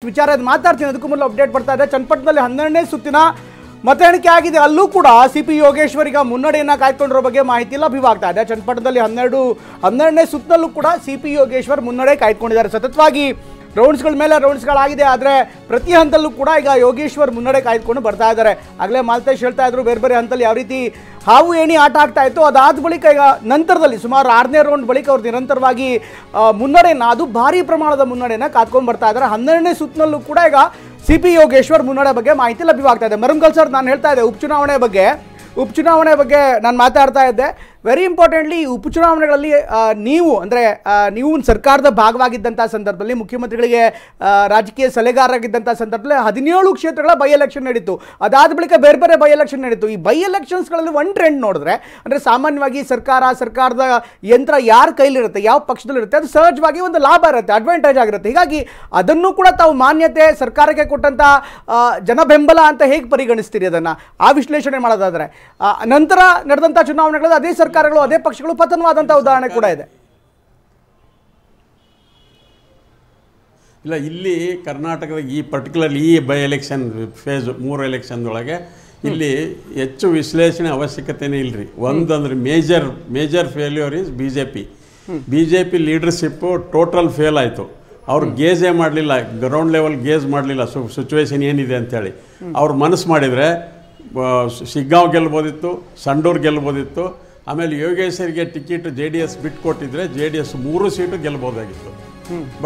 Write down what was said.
ವಿಚಾರ ಮಾತಾಡ್ತೀನಿ ಅದಕ್ಕೂ ಮೊದಲು ಅಪ್ಡೇಟ್ ಬರ್ತಾ ಇದೆ. ಚನ್ನಪಟ್ಟಣದಲ್ಲಿ 12ನೇ ಸುತ್ತಿನ ಮತ ಎಣಿಕೆ ಆಗಿದೆ. ಅಲ್ಲೂ ಕೂಡ ಸಿಪಿ ಯೋಗೇಶ್ವರಿಗೆ ಮುನ್ನಡೆಯನ್ನು ಕಾಯ್ದುಕೊಂಡಿರೋ ಬಗ್ಗೆ ಮಾಹಿತಿ ಲಭ್ಯವಾಗ್ತಾ ಇದೆ. ಚನ್ನಪಟ್ಟಣದಲ್ಲಿ 12ನೇ ಸುತ್ತಿನಲ್ಲೂ ಕೂಡ ಸಿಪಿ ಯೋಗೇಶ್ವರ್ ಮುನ್ನಡೆ ಕಾಯ್ದುಕೊಂಡಿದ್ದಾರೆ. ಸತತವಾಗಿ ರೌಂಡ್ಸ್ಗಳ ಮೇಲೆ ರೌಂಡ್ಸ್ಗಳಾಗಿದೆ. ಆದರೆ ಪ್ರತಿ ಹಂತಲ್ಲೂ ಕೂಡ ಈಗ ಯೋಗೇಶ್ವರ್ ಮುನ್ನಡೆ ಕಾಯ್ದುಕೊಂಡು ಬರ್ತಾ ಇದ್ದಾರೆ. ಆಗಲೇ ಮಾಲ್ತೇಶ್ ಹೇಳ್ತಾ ಇದ್ರು ಬೇರೆ ಬೇರೆ ಹಂತಲ್ಲಿ ಯಾವ ರೀತಿ ಹಾವು ಏಣಿ ಆಟ ಆಗ್ತಾ ಇತ್ತು. ಅದಾದ ಬಳಿಕ ಈಗ ನಂತರದಲ್ಲಿ ಸುಮಾರು 6ನೇ ರೌಂಡ್ ಬಳಿಕ ಅವ್ರು ನಿರಂತರವಾಗಿ ಮುನ್ನಡೆಯನ್ನು, ಅದು ಭಾರಿ ಪ್ರಮಾಣದ ಮುನ್ನಡೆಯನ್ನು ಕಾದ್ಕೊಂಡು ಬರ್ತಾ ಇದ್ದಾರೆ. 12ನೇ ಸುತ್ತಿನಲ್ಲೂ ಕೂಡ ಈಗ ಸಿಪಿ ಯೋಗೇಶ್ವರ್ ಮುನ್ನಡೆ ಬಗ್ಗೆ ಮಾಹಿತಿ ಲಭ್ಯವಾಗ್ತಾ ಇದೆ. ಮರುಂಗಲ್ ಸರ್, ನಾನು ಹೇಳ್ತಾ ಇದ್ದೆ ಉಪಚುನಾವಣೆ ಬಗ್ಗೆ ನಾನು ಮಾತಾಡ್ತಾ ಇದ್ದೆ. ವೆರಿ ಇಂಪಾರ್ಟೆಂಟ್ಲಿ ಉಪಚುನಾವಣೆಗಳಲ್ಲಿ ನೀವು ಸರ್ಕಾರದ ಭಾಗವಾಗಿದ್ದಂಥ ಸಂದರ್ಭದಲ್ಲಿ, ಮುಖ್ಯಮಂತ್ರಿಗಳಿಗೆ ರಾಜಕೀಯ ಸಲಹೆಗಾರರಾಗಿದ್ದಂಥ ಸಂದರ್ಭದಲ್ಲಿ 17 ಕ್ಷೇತ್ರಗಳ ಬೈ ಎಲೆಕ್ಷನ್ ನಡೀತು. ಅದಾದ ಬಳಿಕ ಬೇರೆ ಬೇರೆ ಬೈ ಎಲೆಕ್ಷನ್ ನಡೀತು. ಈ ಬೈ ಎಲೆಕ್ಷನ್ಸ್ಗಳಲ್ಲಿ ಒಂದು ಟ್ರೆಂಡ್ ನೋಡಿದ್ರೆ, ಅಂದರೆ ಸಾಮಾನ್ಯವಾಗಿ ಸರ್ಕಾರದ ಯಂತ್ರ ಯಾರ ಕೈಲಿರುತ್ತೆ, ಯಾವ ಪಕ್ಷದಲ್ಲಿರುತ್ತೆ, ಅದು ಸಹಜವಾಗಿ ಒಂದು ಲಾಭ ಇರುತ್ತೆ, ಅಡ್ವಾಂಟೇಜ್ ಆಗಿರುತ್ತೆ. ಹೀಗಾಗಿ ಅದನ್ನು ಕೂಡ ತಾವು ಮಾನ್ಯತೆ ಸರ್ಕಾರಕ್ಕೆ ಕೊಟ್ಟಂಥ ಜನ ಬೆಂಬಲ ಅಂತ ಹೇಗೆ ಪರಿಗಣಿಸ್ತೀರಿ? ಅದನ್ನು ಆ ವಿಶ್ಲೇಷಣೆ ಮಾಡೋದಾದರೆ ನಂತರ ನಡೆದಂಥ ಚುನಾವಣೆಗಳಲ್ಲಿ ಅದೇ ಸರ್ಕಾರಗಳು, ಅದೇ ಪಕ್ಷಗಳು ಪತನವಾದಂಥ ಉದಾಹರಣೆ ಕೂಡ ಇದೆ. ಇಲ್ಲ, ಇಲ್ಲಿ ಕರ್ನಾಟಕದ ಈ ಪರ್ಟಿಕ್ಯುಲರ್ಲಿ ಈ ಬೈ ಎಲೆಕ್ಷನ್ ಫೇಸ್ 3 ಎಲೆಕ್ಷನ್ದೊಳಗೆ ಇಲ್ಲಿ ಹೆಚ್ಚು ವಿಶ್ಲೇಷಣೆ ಅವಶ್ಯಕತೆನೇ ಇಲ್ಲರಿ. ಒಂದಂದ್ರೆ major failure is B J P leadership total fail ಆಯಿತು. ಅವ್ರು ಗೇಜೇ ಮಾಡಲಿಲ್ಲ, ಗ್ರೌಂಡ್ ಲೆವೆಲ್ ಗೇಜ್ ಮಾಡಲಿಲ್ಲ ಸಿಚುವೇಶನ್ ಏನಿದೆ ಅಂಥೇಳಿ. ಅವ್ರು ಮನಸ್ಸು ಮಾಡಿದರೆ ಶಿಗ್ಗಾಂವ್ ಗೆಲ್ಬೋದಿತ್ತು, ಸಂಡೂರು ಗೆಲ್ಬೋದಿತ್ತು. ಆಮೇಲೆ ಯೋಗೇಶ್ವರಿಗೆ ಟಿಕೆಟ್ JDS ಬಿಟ್ಟು ಕೊಟ್ಟಿದ್ರೆ JDS 3 ಸೀಟು ಗೆಲ್ಬೋದಾಗಿತ್ತು.